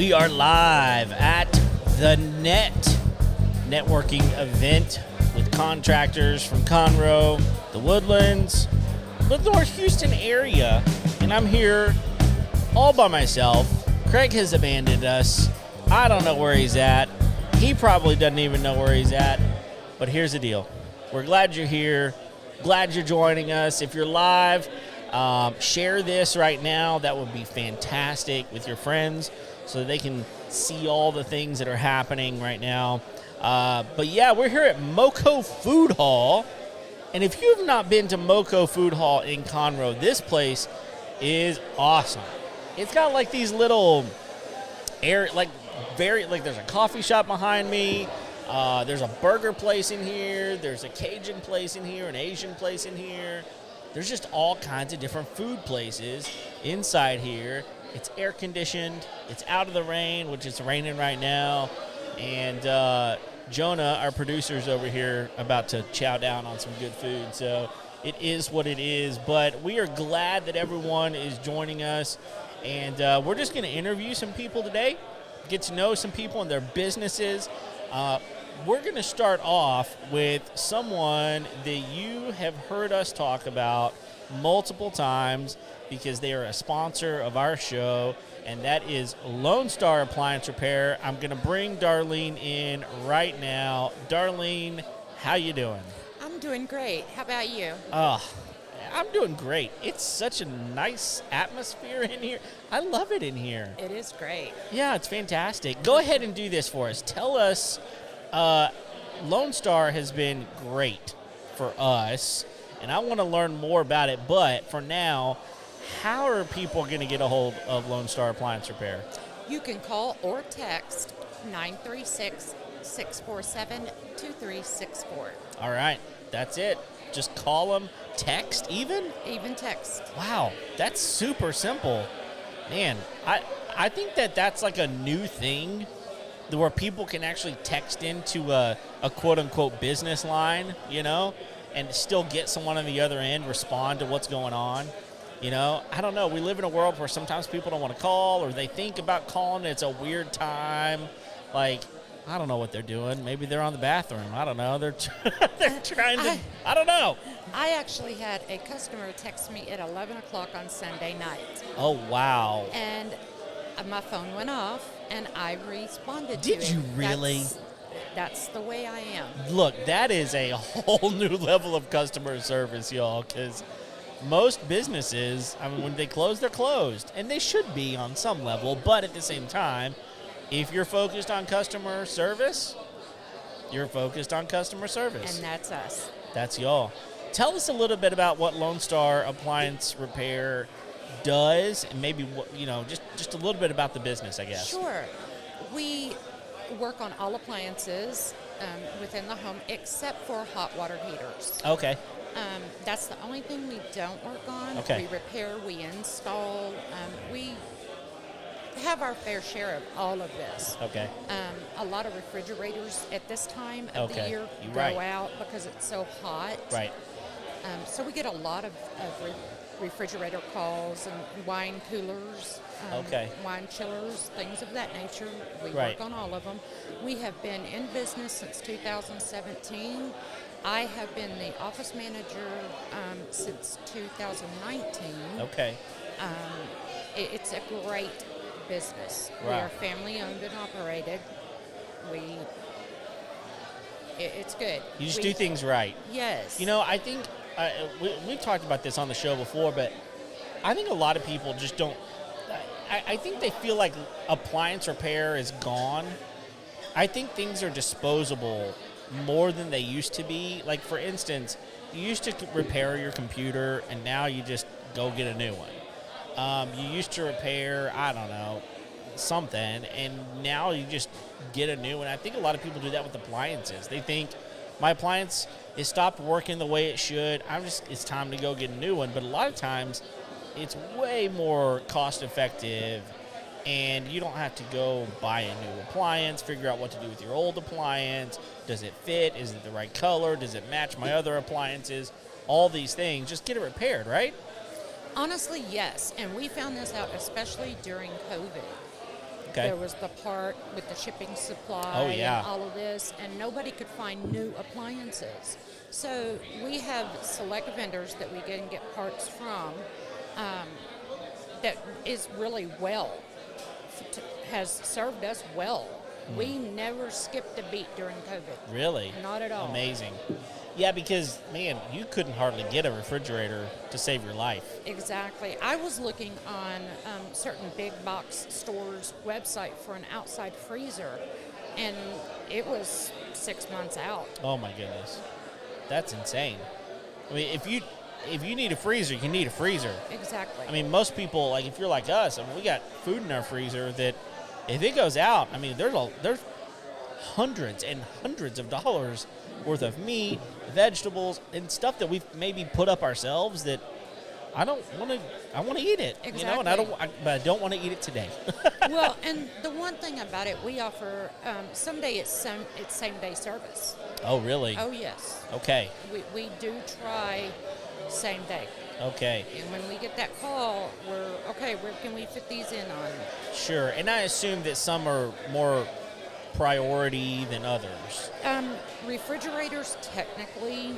We are live at the networking event with contractors from Conroe, the Woodlands, the North Houston area, and I'm here all by myself. Craig has abandoned us. I don't know where he's at. He probably doesn't even know where he's at, but here's the deal. We're glad you're here. Glad you're joining us. If you're live, share this right now. That would be fantastic with your friends so that they can see all the things that are happening right now. But yeah, we're here at MOCO Food Hall. And if you've not been to MOCO Food Hall in Conroe, this place is awesome. It's got like these little there's a coffee shop behind me. There's a burger place in here. There's a Cajun place in here, an Asian place in here. There's just all kinds of different food places inside here. It's air conditioned. It's out of the rain, which is raining right now. And Jonah, our producer's over here, about to chow down on some good food. So it is what it is. But we are glad that everyone is joining us. And we're just going to interview some people today, get to know some people and their businesses. We're going to start off with someone that you have heard us talk about multiple times because they are a sponsor of our show, and that is Lone Star Appliance Repair. I'm going to bring Darlene in right now. Darlene, how you doing? I'm doing great. How about you? I'm doing great. It's such a nice atmosphere in here. I love it in here. It is great. Yeah, it's fantastic. Go ahead and do this for us. Tell us, Lone Star has been great for us, and I want to learn more about it. But for now, how are people going to get a hold of Lone Star Appliance Repair? You can call or text 936-647-2364. All right, that's it. Just call them, text even? Even text. Wow, that's super simple. Man, I think that's like a new thing where people can actually text into a quote-unquote business line, you know, and still get someone on the other end respond to what's going on. You know, I don't know. We live in a world where sometimes people don't want to call, or they think about calling. It's a weird time. Like, I don't know what they're doing. Maybe they're on the bathroom. I don't know. They're trying to, I don't know. I actually had a customer text me at 11 o'clock on Sunday night. Oh, wow. And my phone went off, and I responded to Did it. you really? That's the way I am. Look, that is a whole new level of customer service, y'all, because most businesses, I mean, when they close, they're closed. And they should be on some level, but at the same time, if you're focused on customer service, you're focused on customer service. And that's us. That's y'all. Tell us a little bit about what Lone Star Appliance Repair does, and maybe, just a little bit about the business, I guess. Sure. We work on all appliances within the home except for hot water heaters. Okay. That's the only thing we don't work on. Okay. We repair, we install. We have our fair share of all of this. Okay. A lot of refrigerators at this time of the year You're go right. out because it's so hot. Right. So we get a lot of refrigerator calls and wine coolers, wine chillers, things of that nature. We work on all of them. We have been in business since 2017. I have been the office manager since 2019. Okay. It's a great business. Wow. We are family owned and operated. It's good. You just do things right. Yes. You know, I think we've talked about this on the show before, but I think a lot of people just don't. I think they feel like appliance repair is gone. I think things are disposable more than they used to be. Like, for instance, you used to repair your computer, and now you just go get a new one. You used to repair, I don't know, something, and now you just get a new one. I think a lot of people do that with appliances. They think, my appliance has stopped working the way it should. It's time to go get a new one. But a lot of times, it's way more cost effective, and you don't have to go buy a new appliance, figure out what to do with your old appliance. Does it fit? Is it the right color? Does it match my other appliances? All these things. Just get it repaired, right? Honestly, yes. And we found this out especially during COVID. Okay. There was the part with the shipping supply Oh, yeah. and all of this, and nobody could find new appliances. So we have select vendors that we can get parts from that is really has served us well. We never skipped a beat during COVID. Really? Not at all. Amazing. Yeah, because, man, you couldn't hardly get a refrigerator to save your life. Exactly. I was looking on certain big box stores' website for an outside freezer, and it was 6 months out. Oh, my goodness. That's insane. I mean, if you need a freezer, you need a freezer. Exactly. I mean, most people, like, if you're like us, I mean, we got food in our freezer that if it goes out, I mean, there's hundreds and hundreds of dollars worth of meat, vegetables, and stuff that we've maybe put up ourselves that I want to eat it. Exactly. You know, and but I don't want to eat it today. Well, and the one thing about it, we offer someday it's same day service. Oh, really? Oh, yes. Okay. We do try same day. Okay. And when we get that call, where can we fit these in on? Sure. And I assume that some are more priority than others. Refrigerators technically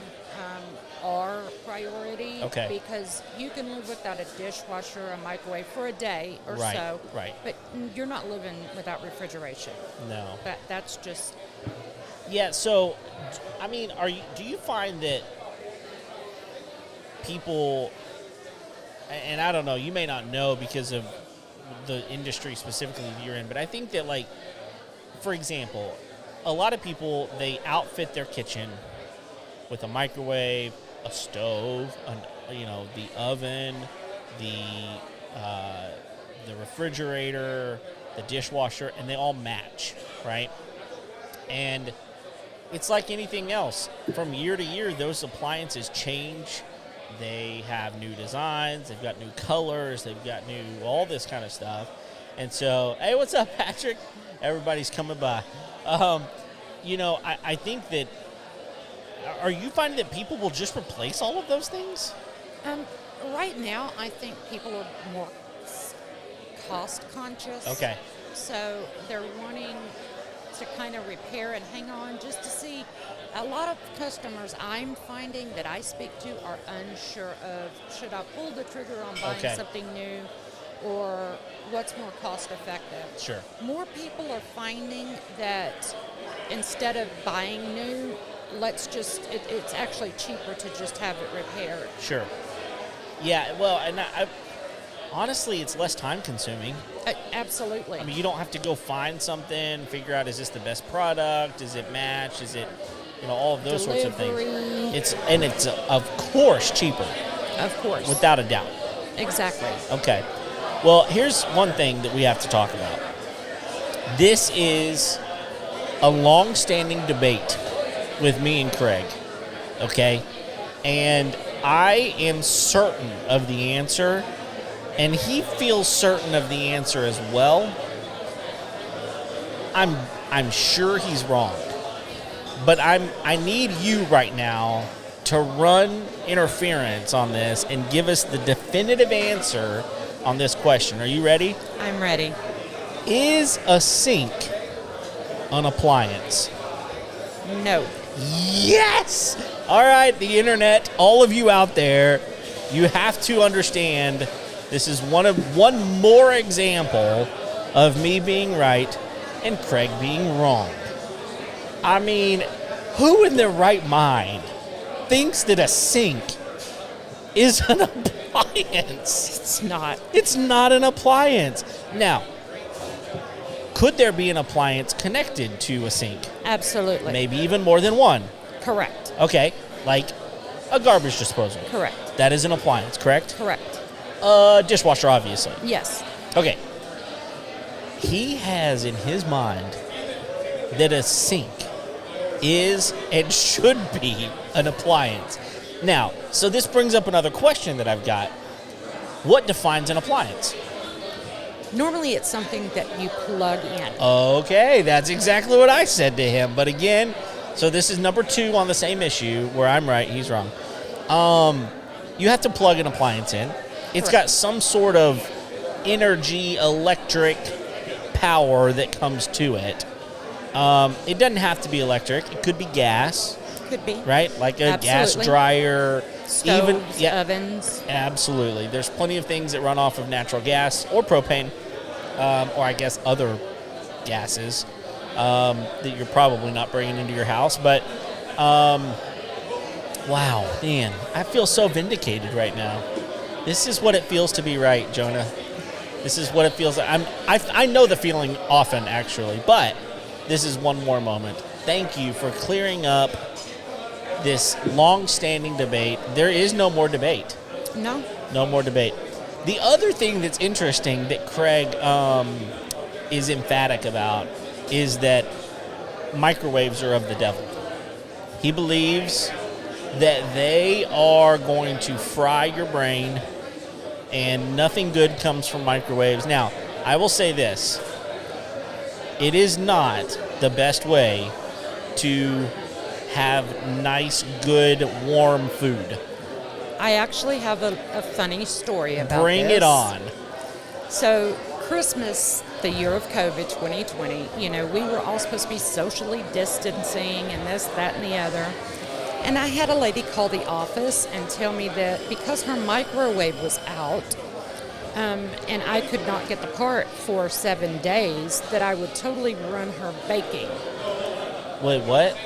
are priority. Okay. Because you can live without a dishwasher, a microwave for a day or Right, so. right. But you're not living without refrigeration. No. That's just... Yeah, so, I mean, do you find that people, and I don't know, you may not know because of the industry specifically you're in, but I think that, like, for example, a lot of people, they outfit their kitchen with a microwave, a stove, the oven, the refrigerator, the dishwasher, and they all match, right? And it's like anything else. From year to year, those appliances change. They have new designs. They've got new colors. They've got all this kind of stuff. And so, hey, what's up, Patrick? Everybody's coming by. I think that, are you finding that people will just replace all of those things? Right now, I think people are more cost conscious. Okay. So they're wanting to kind of repair and hang on just to see. A lot of customers I'm finding that I speak to are unsure of, should I pull the trigger on buying something new or what's more cost effective? Sure. More people are finding that instead of buying new, it's actually cheaper to just have it repaired. Sure. Yeah, well, and honestly, it's less time consuming. Absolutely. I mean, you don't have to go find something, figure out, is this the best product? Does it match? Is it, all of those sorts of things. It's of course cheaper. Of course. Without a doubt. Exactly. Okay. Well, here's one thing that we have to talk about. This is a long-standing debate with me and Craig, okay? And I am certain of the answer, and he feels certain of the answer as well. I'm sure he's wrong. But I need you right now to run interference on this and give us the definitive answer on this question. Are you ready? I'm ready. Is a sink an appliance? No. Yes! All right, the internet, all of you out there, you have to understand this is one more example of me being right and Craig being wrong. I mean, who in their right mind thinks that a sink is an appliance? It's not. It's not an appliance. Now, could there be an appliance connected to a sink? Absolutely. Maybe even more than one. Correct. Okay, like a garbage disposal. Correct. That is an appliance, correct? Correct. Dishwasher, obviously. Yes. Okay. He has in his mind that a sink is and should be an appliance. Now, so this brings up another question that I've got. What defines an appliance? Normally it's something that you plug in. Okay, that's exactly what I said to him. But again, so this is number 2 on the same issue where I'm right, he's wrong. You have to plug an appliance in. It's got some sort of energy, electric power that comes to it. It doesn't have to be electric. It could be gas. Could be. Right? Like a gas dryer. Stoves, ovens. Absolutely. There's plenty of things that run off of natural gas or propane, or I guess other gases that you're probably not bringing into your house. But, wow, man, I feel so vindicated right now. This is what it feels to be right, Jonah. This is what it feels like. I know the feeling often, actually, but this is one more moment. Thank you for clearing up this long-standing debate. There is no more debate. No. No more debate. The other thing that's interesting that Craig is emphatic about is that microwaves are of the devil. He believes that they are going to fry your brain and nothing good comes from microwaves. Now, I will say this. It is not the best way to have nice, good, warm food. I actually have a funny story about Bring this. it on. So Christmas, the year of COVID 2020, we were all supposed to be socially distancing and this, that, and the other. And I had a lady call the office and tell me that because her microwave was out and I could not get the part for 7 days, that I would totally ruin her baking. Wait, what?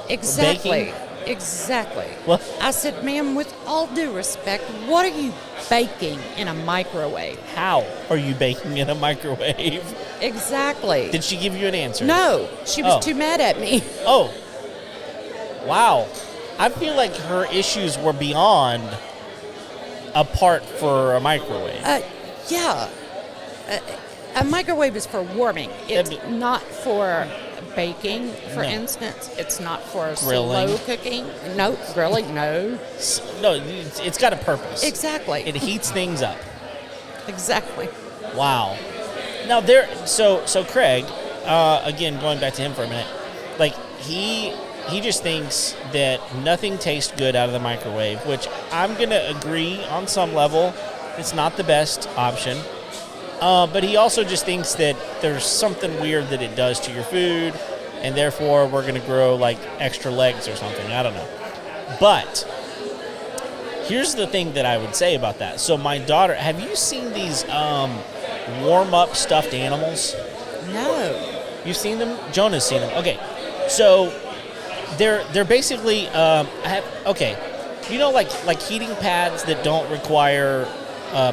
Exactly. Baking? Exactly. What? I said, ma'am, with all due respect, what are you baking in a microwave? How are you baking in a microwave? Exactly. Did she give you an answer? No, she was too mad at me. Oh. Wow. I feel like her issues were beyond a part for a microwave. Yeah. A microwave is for warming. It's not for baking, for instance. It's not for grilling. Slow cooking. No, grilling, no. No, it's got a purpose. Exactly. It heats things up. Exactly. Wow. Now so Craig, again, going back to him for a minute, like he just thinks that nothing tastes good out of the microwave, which I'm going to agree on some level. It's not the best option. But he also just thinks that there's something weird that it does to your food, and therefore we're going to grow like extra legs or something. I don't know. But here's the thing that I would say about that. So my daughter, have you seen these warm-up stuffed animals? No. You've seen them? Jonah's seen them. Okay. So they're basically like heating pads that don't require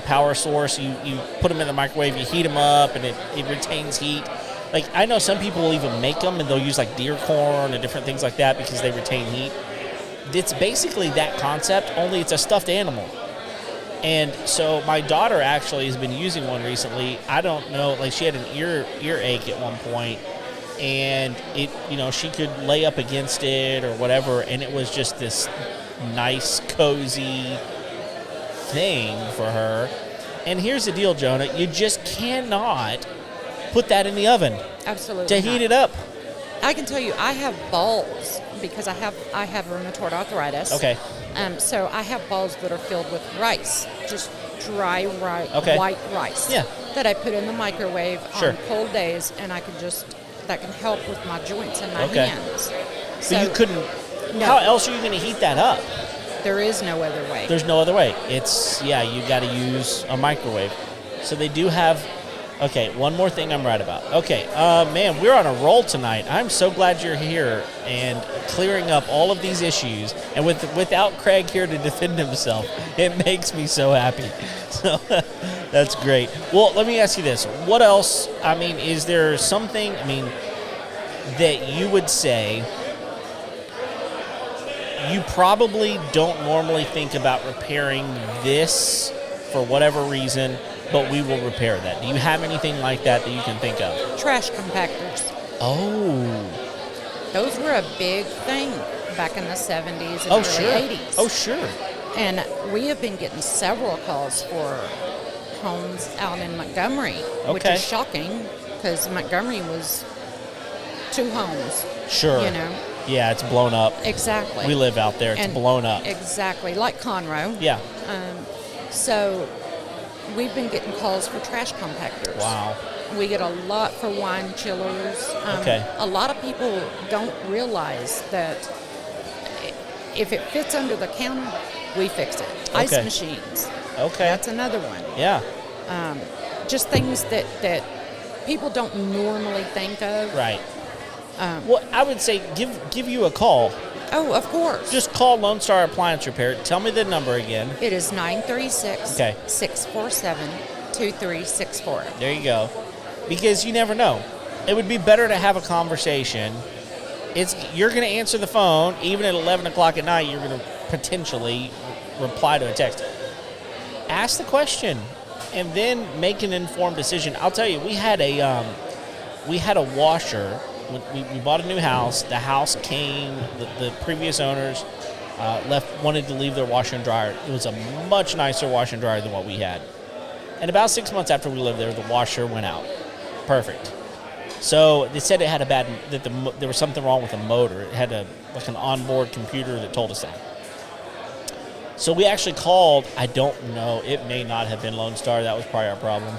power source. You put them in the microwave, you heat them up, and it retains heat. Like, I know some people will even make them, and they'll use like deer corn and different things like that because they retain heat. It's basically that concept, only it's a stuffed animal. And so my daughter actually has been using one recently. I don't know, like she had an earache at one point, and it, she could lay up against it or whatever, and it was just this nice, cozy thing for her. And here's the deal, Jonah, you just cannot put that in the oven. Absolutely to heat it up. I can tell you, I have balls because I have rheumatoid arthritis. Okay. So I have balls that are filled with rice, just dry white rice. Yeah. That I put in the microwave Sure. on cold days, and that can help with my joints and my hands. So you couldn't. No. How else are you going to heat that up? There is no other way. There's no other way. You got to use a microwave. So they do have. Okay, one more thing I'm right about. Okay, man, we're on a roll tonight. I'm so glad you're here and clearing up all of these issues. And without Craig here to defend himself, it makes me so happy. So that's great. Well, let me ask you this. What else, is there something, that you would say you probably don't normally think about repairing this for whatever reason, but we will repair that? Do you have anything like that you can think of? Trash compactors. Oh. Those were a big thing back in the 70s and early 80s. Oh, sure. And we have been getting several calls for homes out in Montgomery, which is shocking because Montgomery was 2 homes. Sure. Yeah, it's blown up. Exactly. We live out there. It's blown up. Exactly, like Conroe. Yeah. So we've been getting calls for trash compactors. Wow. We get a lot for wine chillers. Okay. A lot of people don't realize that if it fits under the counter, we fix it. Ice machines. Okay. That's another one. Yeah. Just things that people don't normally think of. Right. Well, I would say give you a call. Oh, of course. Just call Lone Star Appliance Repair. Tell me the number again. It is 936-647-2364. There you go. Because you never know. It would be better to have a conversation. You're going to answer the phone, even at 11 o'clock at night, you're going to potentially reply to a text. Ask the question and then make an informed decision. I'll tell you, we had a washer. We bought a new house. The house came, the previous owners wanted to leave their washer and dryer. It was a much nicer washer and dryer than what we had. And about 6 months after we lived there, the washer went out. Perfect. So they said there was something wrong with the motor. It had an onboard computer that told us that. So we actually called. I don't know. It may not have been Lone Star. That was probably our problem.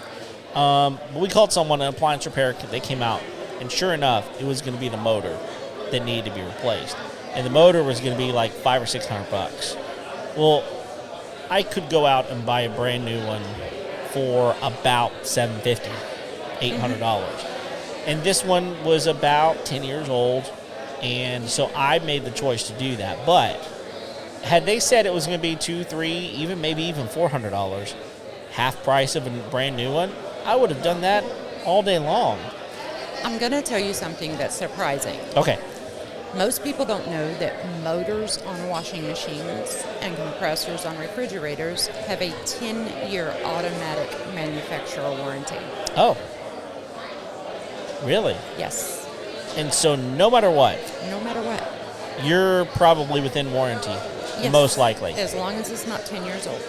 But we called someone, an appliance repair. They came out, and sure enough, it was going to be the motor that needed to be replaced. And the motor was going to be like $500 or $600. Well, I could go out and buy a brand new one for about $750, $800. And this one was about 10 years old, and so I made the choice to do that. But had they said it was going to be $200, $300, maybe even $400, half price of a brand new one, I would have done that all day long. I'm going to tell you something that's surprising. Okay. Most people don't know that motors on washing machines and compressors on refrigerators have a 10-year automatic manufacturer warranty. Oh. Really? Yes. And so no matter what? No matter what. You're probably within warranty, yes, most likely. As long as it's not 10 years old.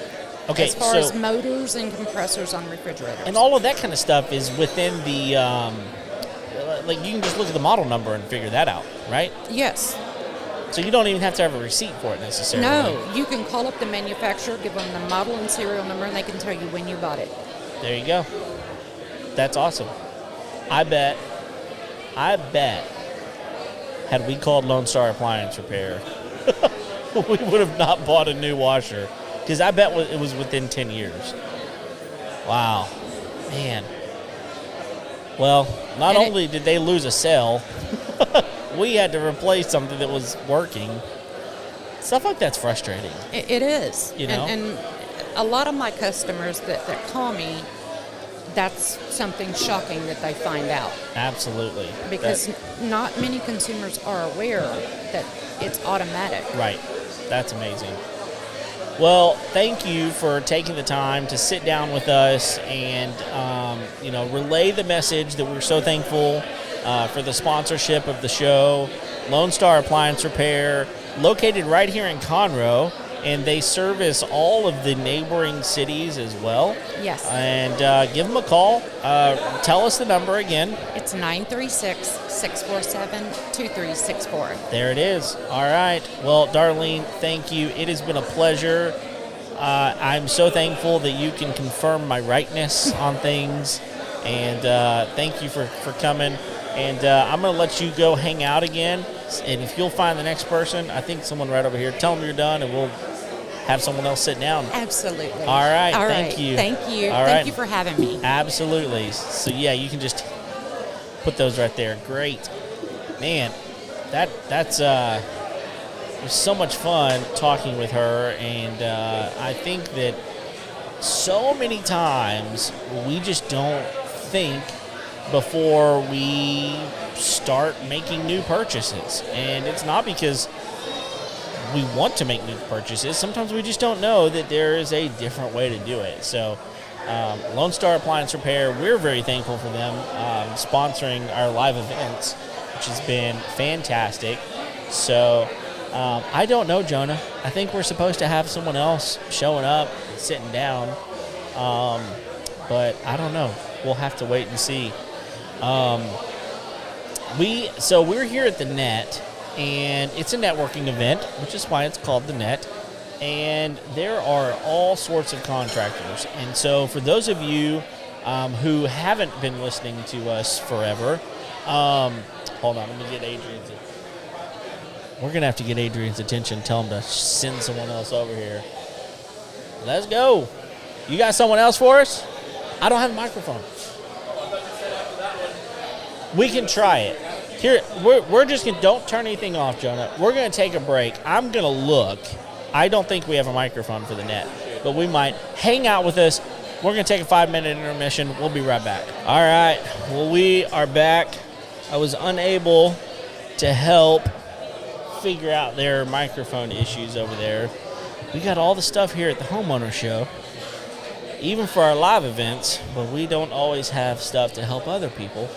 Okay, as far as motors and compressors on refrigerators. And all of that kind of stuff is within the, like you can just look at the model number and figure that out, right? Yes. So you don't even have to have a receipt for it necessarily. No, you can call up the manufacturer, give them the model and serial number, and they can tell you when you bought it. There you go. That's awesome. I bet, had we called Lone Star Appliance Repair, we would have not bought a new washer, because I bet it was within 10 years. Wow. Man. Well, not only did they lose a sale, we had to replace something that was working. Stuff like that's frustrating. It is. You know? And a lot of my customers that call me, that's something shocking that they find out. Absolutely. Because not many consumers are aware that it's automatic. Right. That's amazing. Well, thank you for taking the time to sit down with us and, relay the message that we're so thankful for the sponsorship of the show. Lone Star Appliance Repair, located right here in Conroe, and they service all of the neighboring cities as well. Yes. And give them a call. Tell us the number again. It's 936-647-2364. There it is. All right. Well, Darlene, thank you. It has been a pleasure. I'm so thankful that you can confirm my rightness on things. And thank you for coming. And I'm going to let you go hang out again. And if you'll find the next person, I think someone right over here, tell them you're done, and we'll have someone else sit down. Absolutely. All right. All Thank right. you. Thank you. All Thank right. you for having me. Absolutely. So, yeah, you can just put those right there. Great. Man, that's it was so much fun talking with her, and I think that so many times we just don't think before we start making new purchases. And it's not because we want to make new purchases. Sometimes we just don't know that there is a different way to do it. So Lone Star Appliance Repair, we're very thankful for them sponsoring our live events, which has been fantastic. So I don't know, Jonah. I think we're supposed to have someone else showing up and sitting down. But I don't know. We'll have to wait and see. We're here at the Net, and it's a networking event, which is why it's called the Net. And there are all sorts of contractors. And so for those of you who haven't been listening to us forever. Hold on, let me get Adrian's. We're going to have to get Adrian's attention, tell him to send someone else over here. Let's go. You got someone else for us? I don't have a microphone. We can try it. Here, we're just going to, don't turn anything off, Jonah. We're going to take a break. I'm going to look. I don't think we have a microphone for the net, but we might. Hang out with us. We're going to take a 5-minute intermission. We'll be right back. All right. Well, we are back. I was unable to help figure out their microphone issues over there. We got all the stuff here at the homeowner show, even for our live events, but we don't always have stuff to help other people.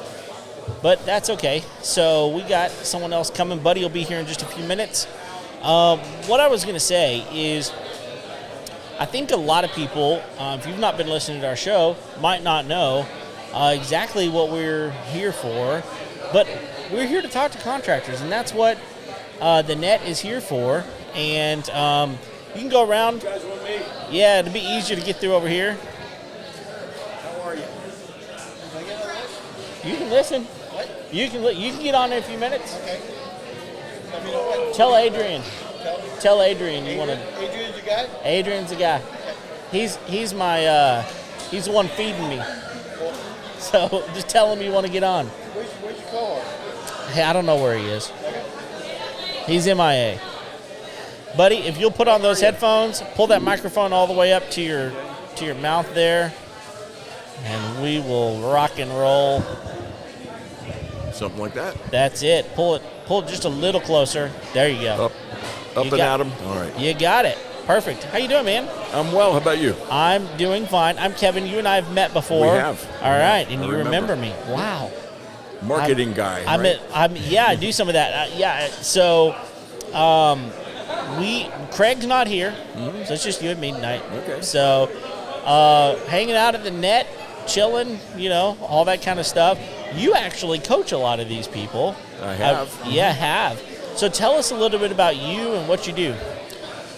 But that's okay. So we got someone else coming. Buddy will be here in just a few minutes. What I was going to say is I think a lot of people, if you've not been listening to our show, might not know exactly what we're here for. But we're here to talk to contractors, and that's what the net is here for. And you can go around. You guys want me? Yeah, it'd be easier to get through over here. How are you? Can I get on this? You can listen. What? You can get on in a few minutes. Okay. Let me know what. Tell Adrian. Tell Adrian you want to. Adrian's the guy? Adrian's the guy. He's my he's the one feeding me. So just tell him you want to get on. Where's your car? Hey, I don't know where he is. Okay. He's MIA. Buddy, if you'll put on those headphones, pull that microphone all the way up to your mouth there, and we will rock and roll. Something like that. That's it. Pull it just a little closer. There you go. Up and at 'em. All right. You got it. Perfect. How you doing, man? I'm well. How about you? I'm doing fine. I'm Kevin. You and I have met before. We have. All right, and I you remember me. Wow. Marketing guy, right? I do some of that. So, Craig's not here, so it's just you and me tonight. Okay. So, hanging out at the net, chilling, all that kind of stuff. You actually coach a lot of these people. I have. Have. So tell us a little bit about you and what you do.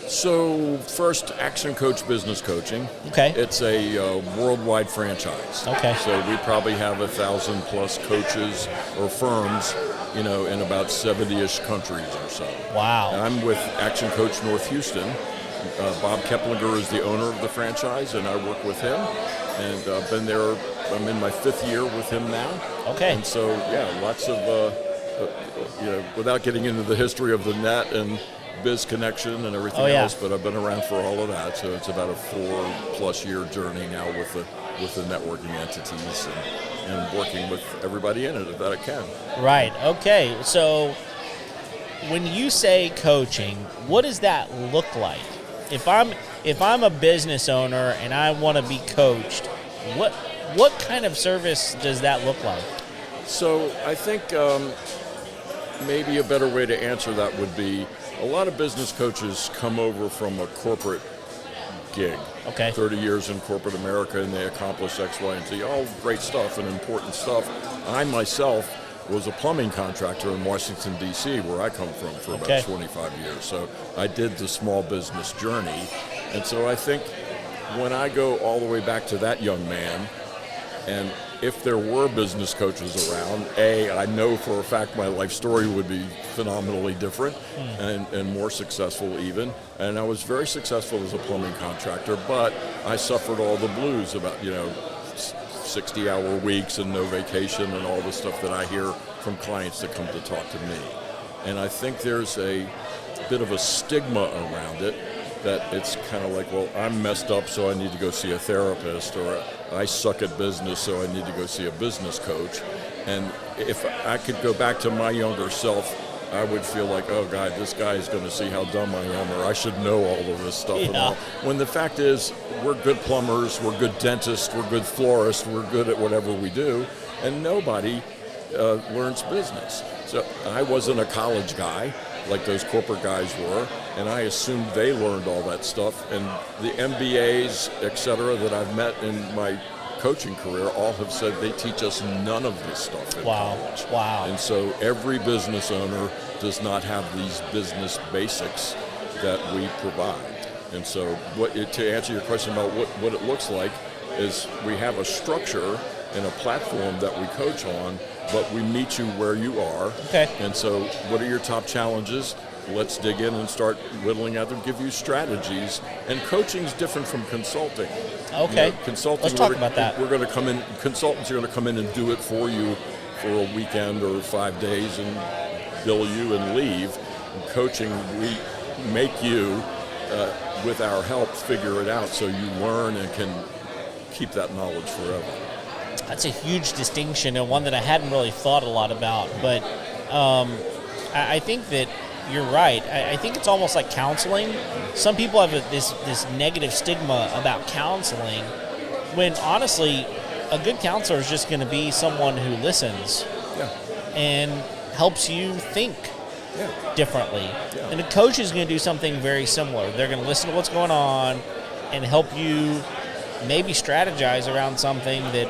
So first, Action Coach Business Coaching. Okay. It's a worldwide franchise. Okay. So we probably have 1,000 plus coaches or firms, in about 70-ish countries or so. Wow. And I'm with Action Coach North Houston. Bob Keplinger is the owner of the franchise, and I work with him. And I've been there. I'm in my 5th year with him now. Okay. And so, lots of, without getting into the history of the net and Biz Connection and everything else, but I've been around for all of that. So it's about a 4+ year journey now with the networking entities and working with everybody in it that I can. Right. Okay. So when you say coaching, what does that look like? If I'm a business owner and I want to be coached, what kind of service does that look like? So I think maybe a better way to answer that would be a lot of business coaches come over from a corporate gig. Okay. 30 years in corporate America, and they accomplish X, Y, and Z. All great stuff and important stuff. I myself was a plumbing contractor in Washington, D.C., where I come from, for about 25 years. So I did the small business journey. And so I think when I go all the way back to that young man, and if there were business coaches around, I know for a fact my life story would be phenomenally different and more successful even. And I was very successful as a plumbing contractor, but I suffered all the blues about, 60-hour weeks and no vacation and all the stuff that I hear from clients that come to talk to me. And I think there's a bit of a stigma around it, that it's kind of like, well, I'm messed up, so I need to go see a therapist, or I suck at business, so I need to go see a business coach. And if I could go back to my younger self, I would feel like, oh, God, this guy is going to see how dumb I am, or I should know all of this stuff. And all. When the fact is, we're good plumbers, we're good dentists, we're good florists, we're good at whatever we do, and nobody learns business. So I wasn't a college guy like those corporate guys were, and I assumed they learned all that stuff. And the MBAs, et cetera, that I've met in my coaching career all have said they teach us none of this stuff in college. Wow. And so every business owner does not have these business basics that we provide. And so to answer your question about what it looks like, is we have a structure and a platform that we coach on, but we meet you where you are. Okay. And so what are your top challenges? Let's dig in and start whittling at them, give you strategies. And coaching's different from consulting. Okay. Consulting, let's talk about that. We're going to come in, consultants are going to come in and do it for you for a weekend or 5 days and bill you and leave. In coaching, we make you, with our help, figure it out so you learn and can keep that knowledge forever. That's a huge distinction, and one that I hadn't really thought a lot about. But I think that you're right. I think it's almost like counseling. Some people have this negative stigma about counseling, when honestly, a good counselor is just going to be someone who listens and helps you think differently. Yeah. And a coach is going to do something very similar. They're going to listen to what's going on and help you maybe strategize around something that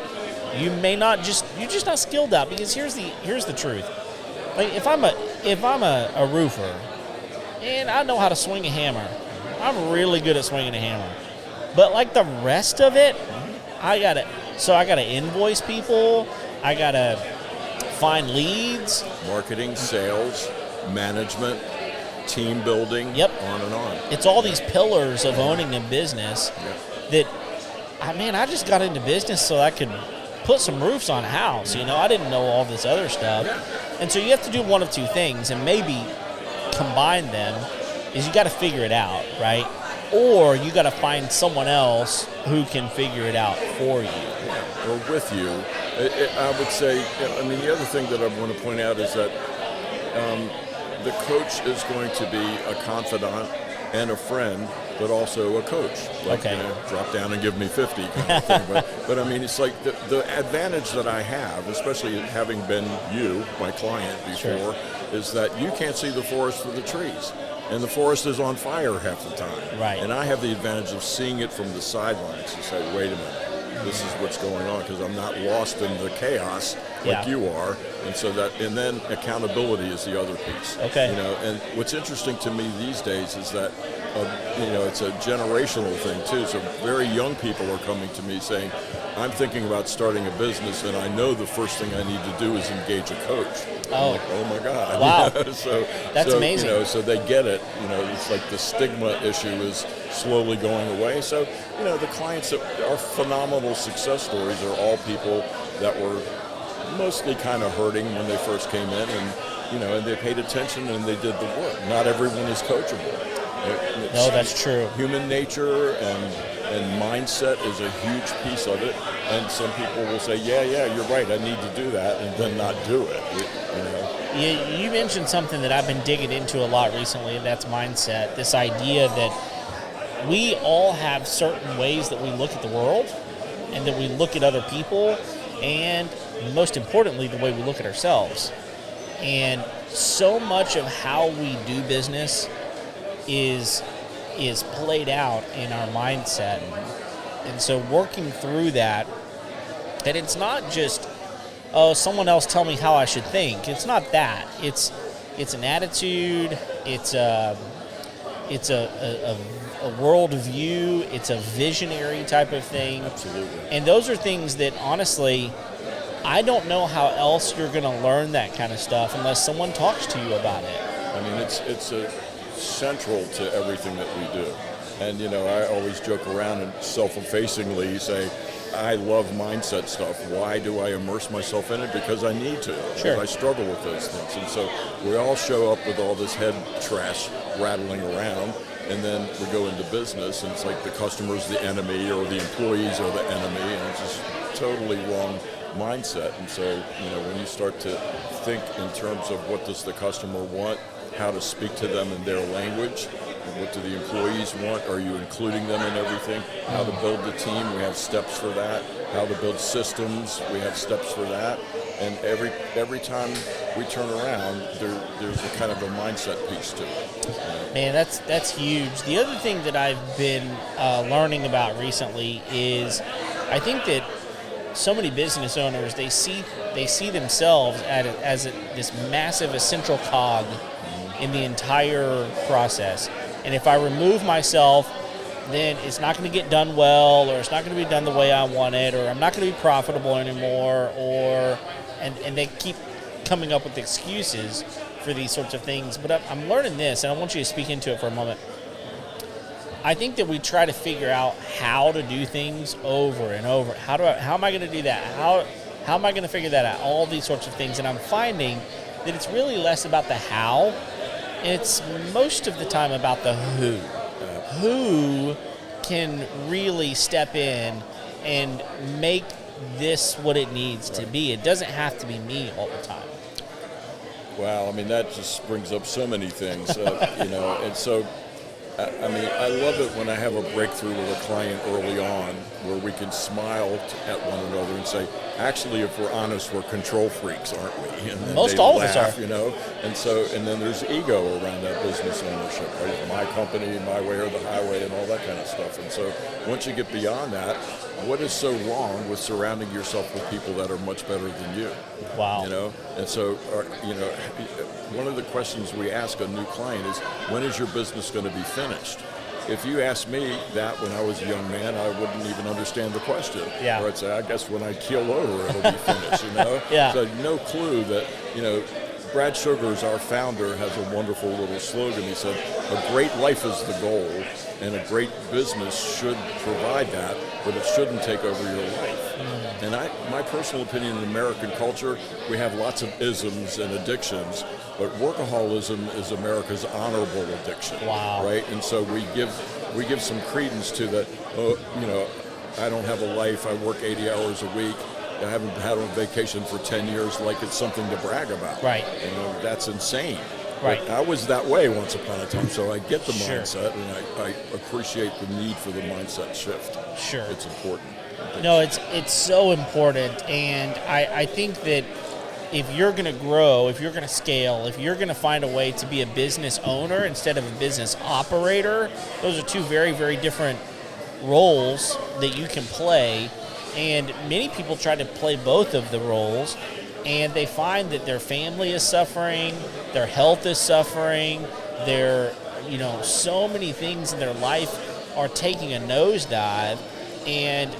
you may not you're just not skilled at. Because here's the truth. Like if I'm a roofer and I know how to swing a hammer, I'm really good at swinging a hammer. But like the rest of it, I gotta invoice people. I gotta find leads, marketing, sales, management, team building, on and on. It's all these pillars of owning a business that, I just got into business so I could put some roofs on a house. I didn't know all this other stuff. Yeah. And so you have to do one of two things, and maybe combine them, is you got to figure it out, right? Or you got to find someone else who can figure it out for you. Or with you. I would say, the other thing that I want to point out is that the coach is going to be a confidant and a friend, but also a coach. Like, drop down and give me 50 kind of thing. But it's like the advantage that I have, especially having been you, my client before, is that you can't see the forest for the trees. And the forest is on fire half the time. Right. And I have the advantage of seeing it from the sidelines and say, wait a minute. This is what's going on, because I'm not lost in the chaos like you are, and then accountability is the other piece. Okay. And what's interesting to me these days is that it's a generational thing too. So very young people are coming to me saying, I'm thinking about starting a business, and I know the first thing I need to do is engage a coach. Oh, I'm like, oh my God! Wow, that's amazing. So they get it. It's like the stigma issue is slowly going away. So the clients that are phenomenal success stories are all people that were mostly kind of hurting when they first came in, and they paid attention and they did the work. Not everyone is coachable. No, that's true. Human nature and mindset is a huge piece of it. And some people will say, yeah, you're right, I need to do that, and then not do it. You mentioned something that I've been digging into a lot recently, and that's mindset. This idea that we all have certain ways that we look at the world and that we look at other people, and most importantly, the way we look at ourselves. And so much of how we do business is played out in our mindset. And so working through that it's not just, someone else tell me how I should think. It's not that. It's an attitude. It's a world view. It's a visionary type of thing. Absolutely. And those are things that, honestly, I don't know how else you're going to learn that kind of stuff unless someone talks to you about it. It's central to everything that we do. And, I always joke around and self-effacingly say, I love mindset stuff. Why do I immerse myself in it? Because I need to. Sure. Because I struggle with those things. And so we all show up with all this head trash rattling around, and then we go into business, and it's like the customer's the enemy or the employees are the enemy, and it's just totally wrong mindset. And so, when you start to think in terms of what does the customer want, how to speak to them in their language, what do the employees want, are you including them in everything, how to build the team, we have steps for that, how to build systems, we have steps for that, and every time we turn around, there's a kind of a mindset piece to it. Man, that's huge. The other thing that I've been learning about recently is I think that so many business owners, they see themselves as this massive essential cog in the entire process. And if I remove myself then it's not going to get done well, or it's not going to be done the way I want it, or I'm not going to be profitable anymore, and they keep coming up with excuses for these sorts of things. But I'm learning this, and I want you to speak into it for a moment. I think that we try to figure out how to do things over and over. How am I going to do that? How am I going to figure that out? All these sorts of things. And I'm finding that it's really less about the how. It's most of the time about the who. Who can really step in and make this what it needs to be? It doesn't have to be me all the time. Wow, I mean, that just brings up so many things, and so, I mean, I love it when I have a breakthrough with a client early on where we can smile at one another and say, actually, if we're honest, we're control freaks, aren't we? And then most all of us are. And then there's ego around that business ownership, right? My company, my way or the highway, and all that kind of stuff. And so once you get beyond that, what is so wrong with surrounding yourself with people that are much better than you? Wow. And so, one of the questions we ask a new client is, when is your business going to be finished? If you asked me that when I was a young man, I wouldn't even understand the question. Yeah. Or I'd say, I guess when I keel over, it'll be finished, Yeah. So no clue that, Brad Sugars, our founder, has a wonderful little slogan. He said, a great life is the goal, and a great business should provide that, but it shouldn't take over your life. And my personal opinion in American culture, we have lots of isms and addictions, but workaholism is America's honorable addiction. Wow. Right? And so we give some credence to that, I don't have a life, I work 80 hours a week, I haven't had a vacation for 10 years, like it's something to brag about. Right. That's insane. Right. But I was that way once upon a time, so I get the Sure. mindset, and I appreciate the need for the mindset shift. Sure. It's important. No, it's so important, and I think that if you're going to grow, if you're going to scale, if you're going to find a way to be a business owner instead of a business operator, those are two very, very different roles that you can play, and many people try to play both of the roles, and they find that their family is suffering, their health is suffering, so many things in their life are taking a nosedive. And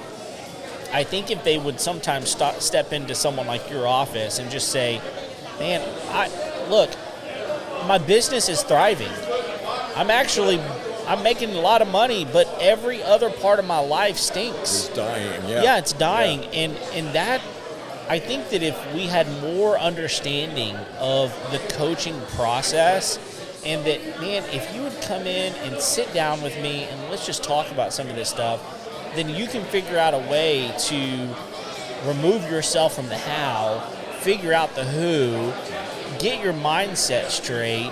I think if they would sometimes step into someone like your office and just say, man, look, my business is thriving. I'm making a lot of money, but every other part of my life stinks. It's dying, yeah. Yeah, it's dying. Yeah. And that, I think that if we had more understanding of the coaching process, and that, man, if you would come in and sit down with me and let's just talk about some of this stuff, then you can figure out a way to remove yourself from the how, figure out the who, get your mindset straight.